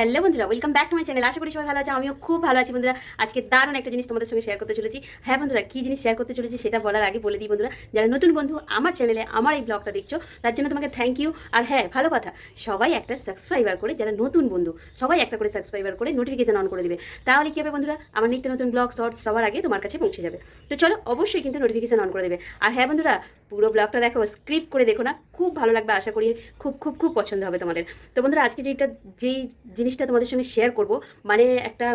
Hello বন্ধুরা, welcome back to my channel. আশা করি সবাই ভালো আছে, আমিও খুব ভালো আছি বন্ধুরা। আজকে দারুণ একটা জিনিস তোমাদের সঙ্গে শেয়ার করতে চলেছি। হ্যাঁ বন্ধুরা, কী জিনিস শেয়ার করতে চলেছি সেটা বলার আগে বলে দিই বন্ধুরা, যারা নতুন বন্ধু আমার চ্যানেলে আমার এই ব্লগটা দেখছো তার জন্য তোমাকে থ্যাংক ইউ। আর হ্যাঁ, ভালো কথা, সবাই একটা সাবস্ক্রাইবার করে, যারা নতুন বন্ধু সবাই একটা করে সাবস্ক্রাইবার করে নোটিফিকেশন অন করে দিবে। তাহলে কী হবে বন্ধুরা, আমার নিত্য নতুন ব্লগ শর্টস সবার আগে তোমার কাছে পৌঁছে যাবে। তো চলো, অবশ্যই কিন্তু নোটিফিকেশন অন করে দেবে। আর হ্যাঁ বন্ধুরা, পুরো ব্লগটা দেখো, স্ক্রিপ্ট করে দেখো না, খুব ভালো লাগবে, আশা করি খুব খুব খুব পছন্দ হবে তোমাদের। তো বন্ধুরা, আজকে যেই জিনিসটা তোমাদের সঙ্গে শেয়ার করব, মানে একটা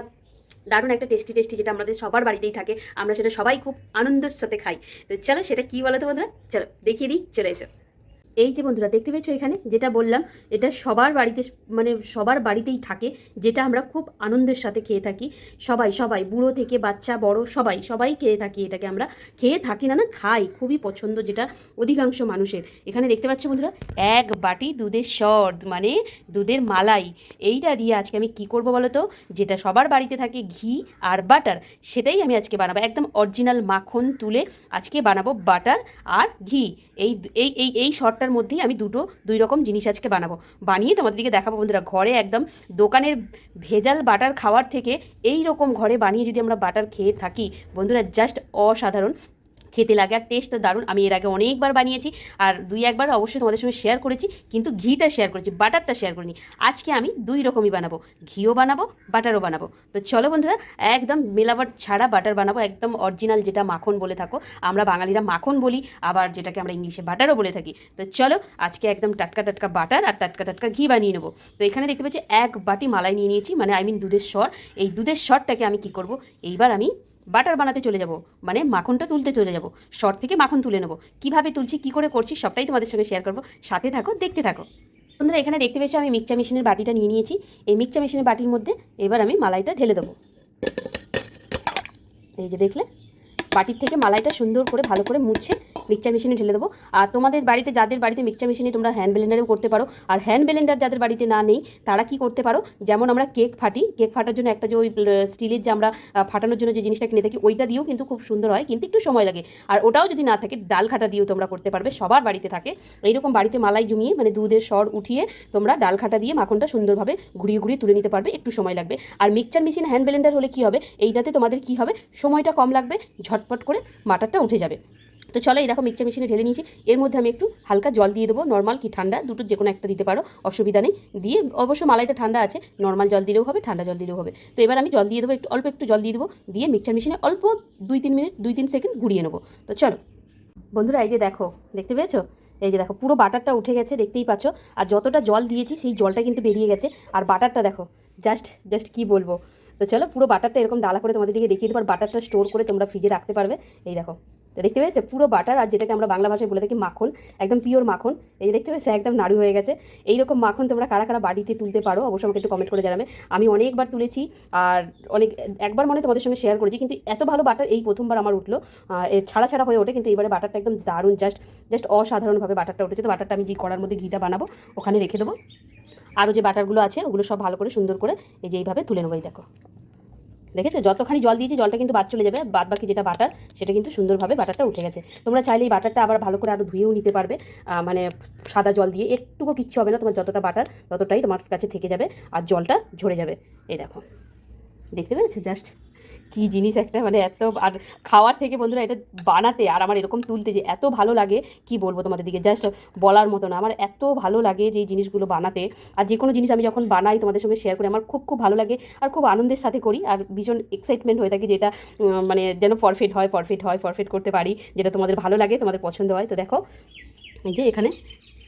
দারুণ একটা টেস্টি টেস্টি, যেটা আমাদের সবার বাড়িতেই থাকে, আমরা সেটা সবাই খুব আনন্দের সাথে খাই। তো চলো, সেটা কী বলো তো বন্ধুরা, চলো দেখিয়ে দিই, চলে এসো। এই যে বন্ধুরা দেখতে পেয়েছো এখানে যেটা বললাম, এটা সবার বাড়িতে, মানে সবার বাড়িতেই থাকে, যেটা আমরা খুব আনন্দের সাথে খেয়ে থাকি। সবাই সবাই, বুড়ো থেকে বাচ্চা বড়, সবাই সবাই খেয়ে থাকি এটাকে। আমরা খেয়ে থাকি না, না খাই, খুবই পছন্দ যেটা অধিকাংশ মানুষের। এখানে দেখতে পাচ্ছ বন্ধুরা, এক বাটি দুধের সর, মানে দুধের মালাই। এইটা দিয়ে আজকে আমি কি করব বলো তো, যেটা সবার বাড়িতে থাকে, ঘি আর বাটার, সেটাই আমি আজকে বানাবো। একদম অরিজিনাল মাখন তুলে আজকে বানাবো বাটার আর ঘি। এই এই এই এই শর্টটার মধ্যেই আমি দুই রকম জিনিস আজকে বানাবো, বানিয়ে তোমাদের দিকে দেখাবো বন্ধুরা। ঘরে একদম দোকানের ভেজাল বাটার খাওয়ার থেকে এই রকম ঘরে বানিয়ে যদি আমরা বাটার খেয়ে থাকি বন্ধুরা, জাস্ট অসাধারণ খেতে লাগে, আর টেস্ট তো দারুণ। আমি এর আগে অনেকবার বানিয়েছি, আর দুই একবার অবশ্যই তোমাদের সঙ্গে শেয়ার করেছি, কিন্তু ঘিটা শেয়ার করেছি, বাটারটা শেয়ার করিনি। আজকে আমি দুই রকমই বানাবো, ঘিও বানাবো বাটারও বানাবো। তো চলো বন্ধুরা, একদম মেলাবার ছাড়া বাটার বানাবো, একদম অরিজিনাল, যেটা মাখন বলে থাকো, আমরা বাঙালিরা মাখন বলি, আবার যেটাকে আমরা ইংলিশে বাটারও বলে থাকি। তো চলো, আজকে একদম টাটকা টাটকা বাটার আর টাটকা টাটকা ঘি বানিয়ে নেবো। তো এখানে দেখতে পাচ্ছি এক বাটি মালাই নিয়ে নিয়েছি, মানে দুধের সর। এই দুধের সরটাকে আমি কি করব, এইবার আমি বাটার বানাতে চলে যাব, মানে মাখনটা তুলতে চলে যাব, শর্ট থেকে মাখন তুলে নেবো। কীভাবে তুলছি, কী করে করছি, সবটাই তোমাদের সঙ্গে শেয়ার করবো, সাথে থাকো, দেখতে থাকো বন্ধুরা। এখানে দেখতে পেয়েছো আমি মিক্সচার মেশিনের বাটিটা নিয়ে নিয়েছি। এই মিক্সচার মেশিনের বাটির মধ্যে এবার আমি মালাইটা ঢেলে দেবো। এই যে দেখলে, বাটির থেকে মালাইটা সুন্দর করে ভালো করে মুছে মিক্সচার মেশিনে ঢেলে দেবো। আর তোমাদের বাড়িতে, যাদের বাড়িতে মিক্সচার মেশিনে, তোমরা হ্যান্ড ব্লেন্ডারেও করতে পারো। আর হ্যান্ড ব্লেন্ডার যাদের বাড়িতে না নেই, তারা কি করতে পারো, যেমন আমরা কেক ফাটি, কেক ফাটার জন্য একটা যে ওই স্টিলের যে আমরা ফাটানোর জন্য যে জিনিসটা কিনে থাকি, ওইটা দিয়েও কিন্তু খুব সুন্দর হয়, কিন্তু একটু সময় লাগে। আর ওটাও যদি না থাকে, ডাল খাটা দিয়েও তোমরা করতে পারবে, সবার বাড়িতে থাকে। এইরকম বাড়িতে মালাই জমিয়ে, মানে দুধের সর উঠিয়ে তোমরা ডাল খাটা দিয়ে মাখনটা সুন্দরভাবে ঘুরিয়ে ঘুরিয়ে তুলে নিতে পারবে, একটু সময় লাগবে। আর মিক্সচার মেশিন, হ্যান্ড ব্লেন্ডার হলে কী হবে, এইটাতে তোমাদের কী হবে, সময়টা কম লাগবে, ঝটপট করে বাটারটা উঠে যাবে। তো চলো, এই দেখো মিক্সচার মেশিনে ঢেলে নিয়েছি। এর মধ্যে আমি একটু হালকা জল দিয়ে দেবো, নর্মাল কি ঠান্ডা, দুটো যে কোনো একটা দিতে পারো, অসুবিধা নেই। দিয়ে, অবশ্য মালাইটা ঠান্ডা আছে, নর্মাল জল দিলেও হবে, ঠান্ডা জল দিলেও হবে। তো এবার আমি জল দিয়ে দেবো, অল্প একটু জল দিয়ে দেবো, দিয়ে মিক্সচার মেশিনে অল্প 2-3 মিনিট, 2-3 সেকেন্ড ঘুরিয়ে নেবো। তো চলো বন্ধুরা, এই যে দেখো, দেখতে পেয়েছো, এই যে দেখো পুরো বাটারটা উঠে গেছে, দেখতেই পাচ্ছ। আর যতটা জল দিয়েছি সেই জলটা কিন্তু বেরিয়ে গেছে। আর বাটারটা দেখো, জাস্ট জাস্ট কী বলবো। তো চলো, পুরো বাটারটা এরকম ডালা করে তোমাদের দিকে দেখিয়ে দেবো। আর বাটারটা স্টোর করে তোমরা ফ্রিজে রাখতে পারবে। এই দেখো, তো দেখতে পেয়েছো পুরো বাটার, আর যেটাকে আমরা বাংলা ভাষায় বলে থাকি মাখন, একদম পিওর মাখন। এই যে দেখতে পেয়েছো, একদম নাড়ু হয়ে গেছে। এইরকম মাখন তোমরা কারা কারা বাড়িতে তুলতে পারো, অবশ্যই আমাকে একটু কমেন্ট করে জানাবে। আমি অনেকবার তুলেছি, আর একবার মনে তোমাদের সঙ্গে শেয়ার করেছি, কিন্তু এত ভালো বাটার এই প্রথমবার আমার উঠলো। ছাড়া ছাড়া হয়ে ওঠে, কিন্তু এবারে বাটারটা একদম দারুণ, জাস্ট জাস্ট অসাধারণভাবে বাটারটা উঠেছে। তো বাটারটা আমি যে কড়ার মধ্যে ঘিটা বানাবো ওখানে রেখে দেবো। আরও যে বাটারগুলো আছে ওগুলো সব ভালো করে সুন্দর করে এই যে এইভাবে তুলে নেবো। এই দেখো, দেখেছো যতখানি জল দিয়েছি, জলটা কিন্তু বাদ চলে যাবে, বাদ বাকি যেটা বাটার, সেটা কিন্তু সুন্দরভাবে বাটারটা উঠে গেছে। তোমরা চাইলে এই বাটারটা আবার ভালো করে আরও ধুয়েও নিতে পারবে, মানে সাদা জল দিয়ে, একটুকু কিচ্ছু হবে না, তোমার যতটা বাটার ততটাই তোমার কাছে থেকে যাবে, আর জলটা ঝরে যাবে। এই দেখো, দেখতে পেয়েছো জাস্ট কী জিনিস একটা, মানে এত, আর খাওয়ার থেকে বন্ধুরা এটা বানাতে আর আমার এরকম তুলতে যে এত ভালো লাগে, কি বলবো তোমাদের দিকে, জাস্ট বলার মতো না। আমার এত ভালো লাগে যে এই জিনিসগুলো বানাতে, আর যে কোনো জিনিস আমি যখন বানাই তোমাদের সঙ্গে শেয়ার করি, আমার খুব খুব ভালো লাগে, আর খুব আনন্দের সাথে করি, আর ভীষণ এক্সাইটমেন্ট হয়ে থাকে, যেটা মানে যেন পারফেক্ট হয়, পারফেক্ট করতে পারি, যেটা তোমাদের ভালো লাগে, তোমাদের পছন্দ হয়। তো দেখো, এই যে এখানে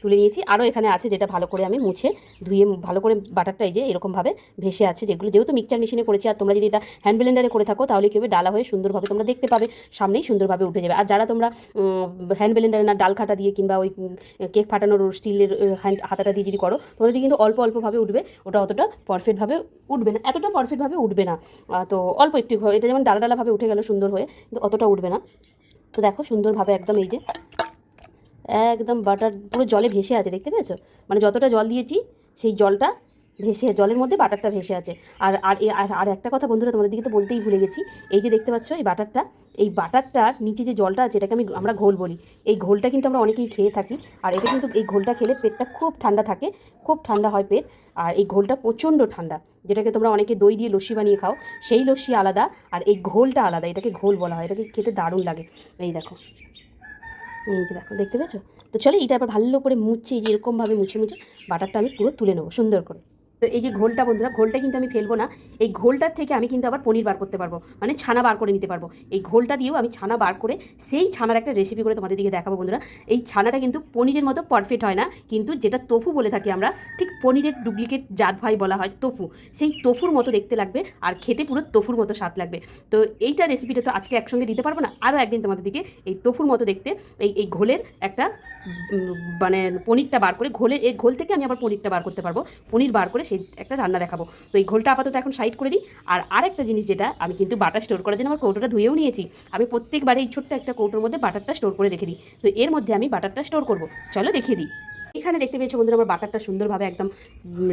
তুলে নিয়েছি, আরও এখানে আছে, যেটা ভালো করে আমি মুছে ধুয়ে ভালো করে বাটারটা এই যে এরকমভাবে ভেসে আছে, যেগুলো যেহেতু মিক্সচার মেশিনে করেছি। আর তোমরা যদি এটা হ্যান্ড ব্লেন্ডারে করে থাকো, তাহলে কী হবে, ডালা হয়ে সুন্দরভাবে তোমরা দেখতে পাবে, সামনেই সুন্দরভাবে উঠে যাবে। আর যারা তোমরা হ্যান্ড ব্লেন্ডারে না, ডাল খাটা দিয়ে কিংবা ওই কেক ফাটানোর স্টিলের হাতাটা দিয়ে যদি করো, তোমাদের কিন্তু অল্প অল্পভাবে উঠবে, ওটা অতটা পারফেক্টভাবে উঠবে না, এতটা পারফেক্টভাবে উঠবে না। তো অল্প একটু, এটা যেমন ডালা ডালাভাবে উঠে গেল সুন্দর হয়ে, কিন্তু অতটা উঠবে না। তো দেখো সুন্দরভাবে একদম এই যে একদম বাটার পুরো জলে ভেসে আছে, দেখতে পেয়েছো, মানে যতটা জল দিয়েছি সেই জলটা ভেসে, জলের মধ্যে বাটারটা ভেসে আছে। আর আর আর একটা কথা বন্ধুরা, তোমাদের দিকে তো বলতেই ভুলে গেছি, এই যে দেখতে পাচ্ছ এই বাটারটা, এই বাটারটার নিচে যে জলটা আছে এটাকে আমরা ঘোল বলি। এই ঘোলটা কিন্তু আমরা অনেকেই খেয়ে থাকি, আর এটা কিন্তু এই ঘোলটা খেলে পেটটা খুব ঠান্ডা থাকে, খুব ঠান্ডা হয় পেট। আর এই ঘোলটা প্রচণ্ড ঠান্ডা, যেটাকে তোমরা অনেকে দই দিয়ে লস্যি বানিয়ে খাও, সেই লস্যি আলাদা আর এই ঘোলটা আলাদা, এটাকে ঘোল বলা হয়। এটাকে খেতে দারুণ লাগে। এই দেখো, এই যে দেখো, দেখতে পেয়েছো? তো চলো এটা আবার ভালো করে মুছে, এই যে এরকমভাবে মুছে মুছে বাটারটা আমি পুরো তুলে নেবো সুন্দর করে। তো এই যে ঘোলটা বন্ধুরা, ঘোলটা কিন্তু আমি ফেলবো না। এই ঘোলটার থেকে আমি কিন্তু আবার পনির বার করতে পারবো, মানে ছানা বার করে নিতে পারবো। এই ঘোলটা দিয়েও আমি ছানা বার করে সেই ছানার একটা রেসিপি করে তোমাদের দিকে দেখাবো বন্ধুরা। এই ছানাটা কিন্তু পনিরের মতো পারফেক্ট হয় না, কিন্তু যেটা তোফু বলে থাকি আমরা, ঠিক পনিরের ডুপ্লিকেট জাত ভাই বলা হয় তোফু, সেই তোফুর মতো দেখতে লাগবে আর খেতে পুরো তোফুর মতো স্বাদ লাগবে। তো এইটা রেসিপিটা তো আজকে একসঙ্গে দিতে পারবো না, আরও একদিন তোমাদের দিকে এই তোফুর মতো দেখতে এই ঘোলের একটা মানে পনিরটা বার করে, এই ঘোল থেকে আমি আবার পনিরটা বার করতে পারবো, পনির বার করে সেই একটা রান্না দেখাবো। তো এই ঘোলটা আপাতত এখন সাইড করে দিই। আর আরেকটা জিনিস, যেটা আমি কিন্তু বাটার স্টোর করার জন্য আমার কৌটোটা ধুয়েও নিয়েছি। আমি প্রত্যেকবারে এই ছোট্ট একটা কৌটোর মধ্যে বাটারটা স্টোর করে রেখে দিই। তো এর মধ্যে আমি বাটারটা স্টোর করবো, চলো দেখিয়ে দিই। এখানে দেখতে পেয়েছো বন্ধুরা, আমার বাটারটা সুন্দরভাবে একদম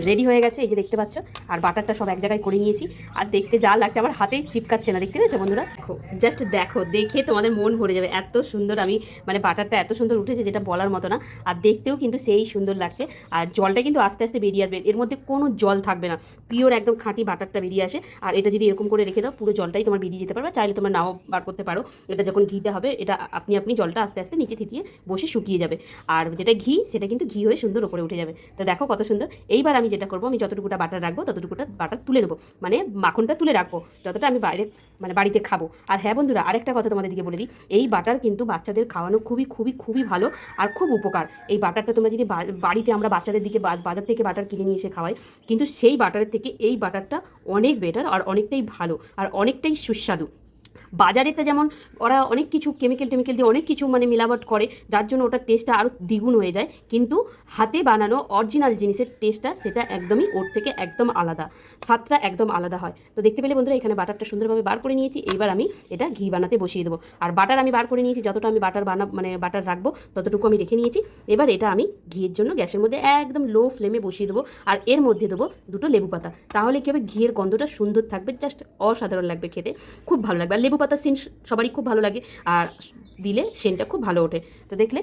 রেডি হয়ে গেছে, এই যে দেখতে পাচ্ছ। আর বাটারটা সব এক জায়গায় করে নিয়েছি, আর দেখতে যা লাগছে আমার হাতে চিপকাচ্ছে না, দেখতে পেয়েছো বন্ধুরা? দেখো, জাস্ট দেখো, দেখে তোমাদের মন ভরে যাবে, এত সুন্দর আমি মানে বাটারটা এত সুন্দর উঠেছে যেটা বলার মতো না। আর দেখতেও কিন্তু সেই সুন্দর লাগছে। আর জলটা কিন্তু আস্তে আস্তে বেরিয়ে আসবে, এর মধ্যে কোনো জল থাকবে না, পিওর একদম খাঁটি বাটারটা বেরিয়ে আসে। আর এটা যদি এরকম করে রেখে দাও, পুরো জলটাই তোমার বেরিয়ে যেতে পারবে, চাইলে তোমরা নাও বার করতে পারো। এটা যখন ঘিটা হবে, এটা আপনি জলটা আস্তে আস্তে নিচে থিতিয়ে বসে শুকিয়ে যাবে। আর যেটা ঘি, সেটা কিন্তু ঘি হয়ে সুন্দর উপরে উঠে যাবে। তো দেখো কত সুন্দর। এইবার আমি যেটা করবো, আমি যতটুকুটা বাটার রাখবো ততটুকুটা বাটার তুলে নেবো, মানে মাখনটা তুলে রাখবো যতটা আমি বাইরে মানে বাড়িতে খাবো। আর হ্যাঁ বন্ধুরা, আরেকটা কথা তোমাদের দিকে বলে দিই, এই বাটার কিন্তু বাচ্চাদের খাওয়ানো খুবই খুবই খুবই ভালো আর খুব উপকার। এই বাটারটা তোমরা যদি বাড়িতে, আমরা বাচ্চাদের দিকে বাজার থেকে বাটার কিনে নিয়ে এসে খাওয়াই, কিন্তু সেই বাটারের থেকে এই বাটারটা অনেক বেটার আর অনেকটাই ভালো আর অনেকটাই সুস্বাদু। বাজারেরটা যেমন ওরা অনেক কিছু কেমিক্যাল দিয়ে অনেক কিছু মানে মিলাবট করে, যার জন্য ওটার টেস্টটা আরও দ্বিগুণ হয়ে যায়, কিন্তু হাতে বানানো অরিজিনাল জিনিসের টেস্টটা সেটা একদমই ওর থেকে একদম আলাদা, স্বাদটা একদম আলাদা হয়। তো দেখতে পেলে বন্ধুরা, এখানে বাটারটা সুন্দরভাবে বার করে নিয়েছি। এইবার আমি এটা ঘি বানাতে বসিয়ে দেবো। আর বাটার আমি বার করে নিয়েছি, যতটা আমি বাটার মানে বাটার রাখবো ততটুকু আমি রেখে নিয়েছি। এবার এটা আমি ঘিয়ের জন্য গ্যাসের মধ্যে একদম লো ফ্লেমে বসিয়ে দেবো। আর এর মধ্যে দেবো দুটো লেবু পাতা, তাহলে কী হবে, ঘিয়ের গন্ধটা সুন্দর থাকবে, জাস্ট অসাধারণ লাগবে খেতে, খুব ভালো লাগবে। আর লেবু পাতার সেন্ট সবারই খুব ভালো লাগে, আর দিলে সেন্টটা খুব ভালো ওঠে। তো দেখলে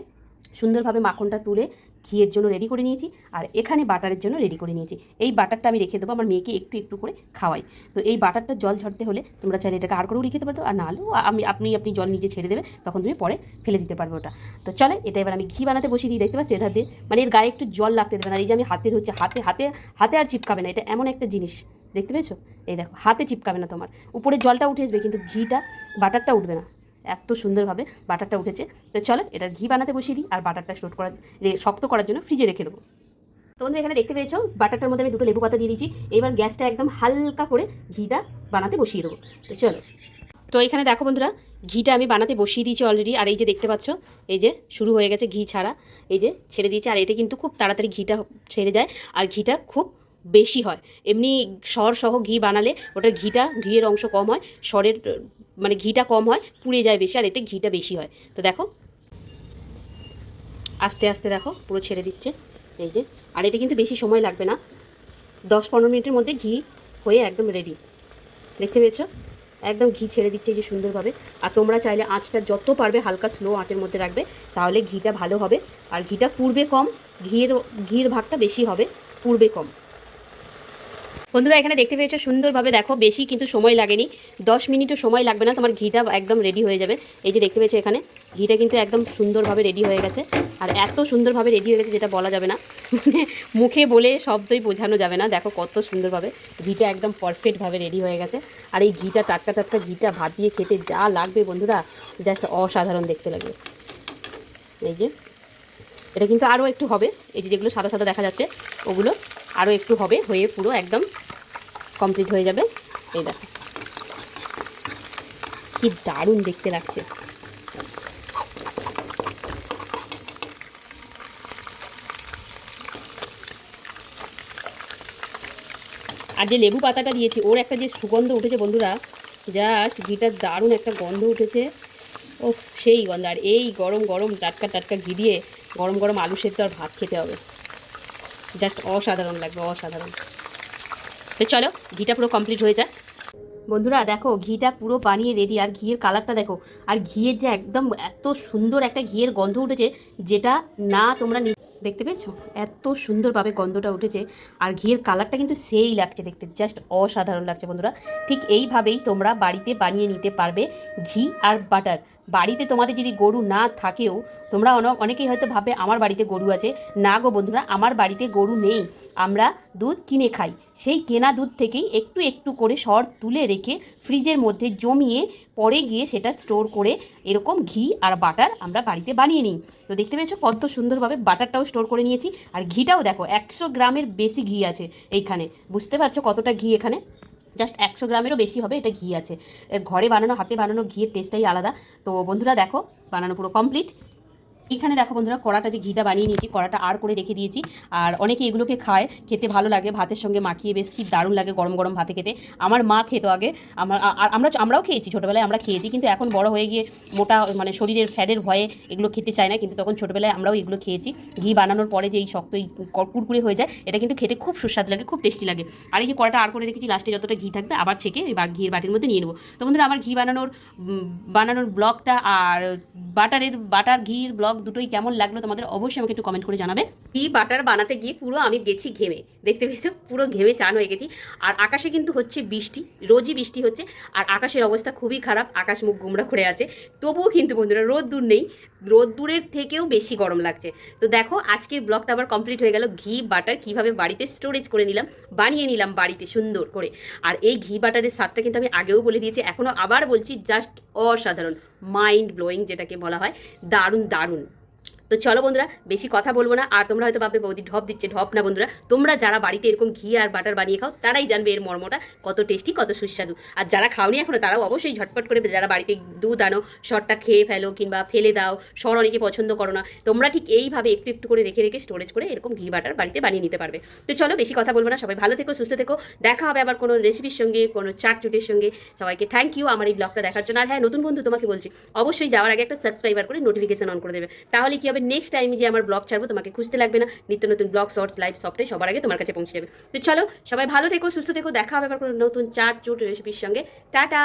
সুন্দরভাবে মাখনটা তুলে ঘিয়ের জন্য রেডি করে নিয়েছি, আর এখানে বাটারের জন্য রেডি করে নিয়েছি। এই বাটারটা আমি রেখে দেবো, আমার মেয়েকে একটু একটু করে খাওয়াই। তো এই বাটারটা জল ঝরতে হলে তোমরা চাইলে এটাকে আর করেও রেখে দিতে পারো, আর নাহলেও আপনি জল নিজে ছেড়ে দেবে, তখন তুমি পরে ফেলে দিতে পারবে ওটা। তো চলে এটা এবার আমি ঘি বানাতে বসিয়ে দিই। দেখতে পাচ্ছি এধার দিয়ে মানে এর গায়ে একটু জল লাগতে দেবে না। এই যে আমি হাতে ধরছি, হাতে আর চিপকাবে না, এটা এমন একটা জিনিস, দেখতে পেয়েছো? এই দেখো, হাতে চিপকাবে না, তোমার উপরে জলটা উঠে আসবে কিন্তু বাটারটা উঠবে না, এত সুন্দরভাবে বাটারটা উঠেছে। তো চলো এটা ঘি বানাতে বসিয়ে দিই, আর বাটারটা শক্ত করার জন্য ফ্রিজে রেখে দেবো। তো বন্ধুরা, এখানে দেখতে পেয়েছো বাটারটার মধ্যে আমি দুটো লেবু পাতা দিয়ে দিয়েছি। এবার গ্যাসটা একদম হালকা করে ঘিটা বানাতে বসিয়ে দেবো। তো চলো, তো এখানে দেখো বন্ধুরা, ঘিটা আমি বানাতে বসিয়ে দিয়েছি অলরেডি। আর এই যে দেখতে পাচ্ছ, এই যে শুরু হয়ে গেছে ঘি ছাড়া, এই যে ছেড়ে দিয়েছে। আর এতে কিন্তু খুব তাড়াতাড়ি ঘিটা ছেড়ে যায়, আর ঘিটা খুব বেশি হয়। এমনি সহ ঘি বানালে ওটার ঘিয়ের অংশ কম হয়, সরের মানে ঘিটা কম হয়, পুড়ে যায় বেশি, আর এতে ঘিটা বেশি হয়। তো দেখো আস্তে আস্তে দেখো পুরো ছেড়ে দিচ্ছে, এই যে। আর এটা কিন্তু বেশি সময় লাগবে না, 10-15 মিনিটের মধ্যে ঘি হয়ে একদম রেডি। দেখতে পেয়েছো, একদম ঘি ছেড়ে দিচ্ছে এই যে সুন্দরভাবে। আর তোমরা চাইলে আঁচটা যত পারবে হালকা স্লো আঁচের মধ্যে রাখবে, তাহলে ঘিটা ভালো হবে। আর ঘিটা পুড়বে কম, ঘির ভাগটা বেশি হবে, পুড়বে কম। বন্ধুরা, এখানে দেখতে পেয়েছো সুন্দরভাবে, দেখো বেশি কিন্তু সময় লাগেনি, 10 মিনিটও সময় লাগবে না, তোমার ঘিটা একদম রেডি হয়ে যাবে। এই যে দেখতে পেয়েছো, এখানে ঘিটা কিন্তু একদম সুন্দরভাবে রেডি হয়ে গেছে। আর এত সুন্দরভাবে রেডি হয়ে গেছে যেটা বলা যাবে না, মানে মুখে বলে শব্দই বোঝানো যাবে না। দেখো কত সুন্দরভাবে ঘিটা একদম পারফেক্টভাবে রেডি হয়ে গেছে। আর এই ঘিটা টাটকা টাটকা ঘিটা ভাত দিয়ে খেতে যা লাগবে বন্ধুরা, জাস্ট অসাধারণ দেখতে লাগবে। এই যে এটা কিন্তু আরও একটু হবে, এই যে যেগুলো সাদা সাদা দেখা যাচ্ছে ওগুলো আরও একটু হবে, হয়ে পুরো একদম কমপ্লিট হয়ে যাবে। এই দেখো কি দারুণ দেখতে লাগছে। আর যে লেবু পাতাটা দিয়েছি, ওর একটা যে সুগন্ধ উঠেছে বন্ধুরা, জাস্ট ঘিটার দারুণ একটা গন্ধ উঠেছে, ও সেই গন্ধ। আর এই গরম গরম টাটকা টাটকা ঘি দিয়ে গরম গরম আলু সেদ্ধ আর ভাত খেতে হবে, জাস্ট অসাধারণ লাগবে, অসাধারণ। তো চলো ঘিটা পুরো কমপ্লিট হয়ে যায়। বন্ধুরা দেখো ঘিটা পুরো বানিয়ে রেডি, আর ঘিয়ের কালারটা দেখো, আর ঘিয়ের যে একদম এত সুন্দর একটা ঘিয়ের গন্ধ উঠেছে, যেটা না তোমরা দেখতে পেয়েছো, এত সুন্দরভাবে গন্ধটা উঠেছে। আর ঘিয়ের কালারটা কিন্তু সেই লাগছে দেখতে, জাস্ট অসাধারণ লাগছে বন্ধুরা। ঠিক এইভাবেই তোমরা বাড়িতে বানিয়ে নিতে পারবে ঘি আর বাটার। বাড়িতে তোমাদের যদি গরু না থাকেও, তোমরা অনেকেই হয়তো ভাববে আমার বাড়িতে গরু আছে। না গো বন্ধুরা, আমার বাড়িতে গরু নেই, আমরা দুধ কিনে খাই। সেই কেনা দুধ থেকেই একটু একটু করে সর তুলে রেখে ফ্রিজের মধ্যে জমিয়ে পরে গিয়ে সেটা স্টোর করে এরকম ঘি আর বাটার আমরা বাড়িতে বানিয়ে নিই। তো দেখতে পেয়েছো কত সুন্দরভাবে বাটারটাও স্টোর করে নিয়েছি, আর ঘিটাও দেখো 100 গ্রামের বেশি ঘি আছে এইখানে। বুঝতে পারছো কতটা ঘি এখানে, জাস্ট 100 গ্রামেরও বেশি হবে এটা ঘি আছে। ঘরে বানানো, হাতে বানানো ঘিয়ের টেস্টটাই আলাদা। তো বন্ধুরা দেখো বানানো পুরো কমপ্লিট। এখানে দেখো বন্ধুরা কড়াটা যে ঘিটা বানিয়ে নিয়েছি, কড়াটা আর করে রেখে দিয়েছি। আর অনেকে এগুলোকে খায়, খেতে ভালো লাগে, ভাতের সঙ্গে মাখিয়ে বেশ কি দারুণ লাগে গরম গরম ভাতে খেতে। আমার মা খেতো আগে, আমরাও খেয়েছি ছোটোবেলায়, আমরা খেয়েছি, কিন্তু এখন বড় হয়ে গিয়ে মোটা মানে শরীরের ফ্যাটের ভয়ে এগুলো খেতে চায় না, কিন্তু তখন ছোটোবেলায় আমরাও এগুলো খেয়েছি। ঘি বানানোর পরে যে এই শক্ত এই কুরকুরে হয়ে যায়, এটা কিন্তু খেতে খুব সুস্বাদু লাগে, খুব টেস্টি লাগে। আর এই যে কড়াটা আর করে রেখেছি, লাস্টে যতটা ঘি থাকবে আবার ছেঁকে এবার ঘিয়ের বাটির মধ্যে নিয়ে নেবো। তো বন্ধুরা আমার ঘি বানানোর ব্লগটা আর বাটার ঘির ব্লগ দুটোই কেমন লাগলো তোমাদের অবশ্যই আমাকে একটু কমেন্ট করে জানাবে। ঘি বাটার বানাতে গিয়ে পুরো আমি গেছি ঘেমে, দেখতে পেয়েছো পুরো ঘেমে চান হয়ে গেছি। আর আকাশে কিন্তু হচ্ছে বৃষ্টি, রোজই বৃষ্টি হচ্ছে, আর আকাশের অবস্থা খুবই খারাপ, আকাশ মুখ গোমড়া করে আছে। তবুও কিন্তু বন্ধুরা রোদ্দুর নেই, রোদ্দুরের থেকেও বেশি গরম লাগছে। তো দেখো আজকের ব্লগটা আবার কমপ্লিট হয়ে গেল, ঘি বাটার কীভাবে বাড়িতে স্টোরেজ করে নিলাম, বানিয়ে নিলাম বাড়িতে সুন্দর করে। আর এই ঘি বাটারের স্বাদটা কিন্তু আমি আগেও বলে দিয়েছি, এখনও আবার বলছি, জাস্ট অসাধারণ, মাইন্ড ব্লোয়িং যেটাকে বলা হয়, দারুণ দারুণ। তো চলো বন্ধুরা বেশি কথা বলবো না। আর তোমরা হয়তো ভাববে বৌদি ঢপ দিচ্ছে, ঢপ না বন্ধুরা, তোমরা যারা বাড়িতে এরকম ঘি আর বাটার বানিয়ে খাও তারাই জানবে এর মর্মটা কত টেস্টি, কত সুস্বাদু। আর যারা খাওনি এখনো তারাও অবশ্যই ঝটপট করে, যারা বাড়িতে দুধ আনো সরটা খেয়ে ফেলো কিংবা ফেলে দাও, সর অনেকে পছন্দ করো না, তোমরা ঠিক এইভাবে একটু একটু করে রেখে রেখে স্টোরেজ করে এরকম ঘি বাটার বাড়িতে বানিয়ে নিতে পারবে। তো চলো বেশি কথা বলবো না, সবাই ভালো থেকো, সুস্থ থেকো, দেখা হবে আবার কোনো রেসিপির সঙ্গে, কোনো চাটচুটের সঙ্গে। সবাইকে থ্যাংক ইউ আমার এই ব্লগটা দেখার জন্য। আর হ্যাঁ, নতুন বন্ধু তোমাকে বলছি, অবশ্যই যাওয়ার আগে একটা সাবস্ক্রাইবার করে নোটিফিকেশন অন করে দেবে, তাহলে কি হবে নেক্সট টাইম যে আমার ব্লগ ছাড়বো তোমাকে খুঁজতে লাগবে না, নিত্য নতুন ব্লগ শর্টস লাইভ সবটাই সবার আগে তোমার কাছে পৌঁছে যাবে। তো চলো সবাই ভালো থেকো, সুস্থ থেকো, দেখা হবে আবার কোনো নতুন চাট চুট রেসিপির সঙ্গে। টাটা।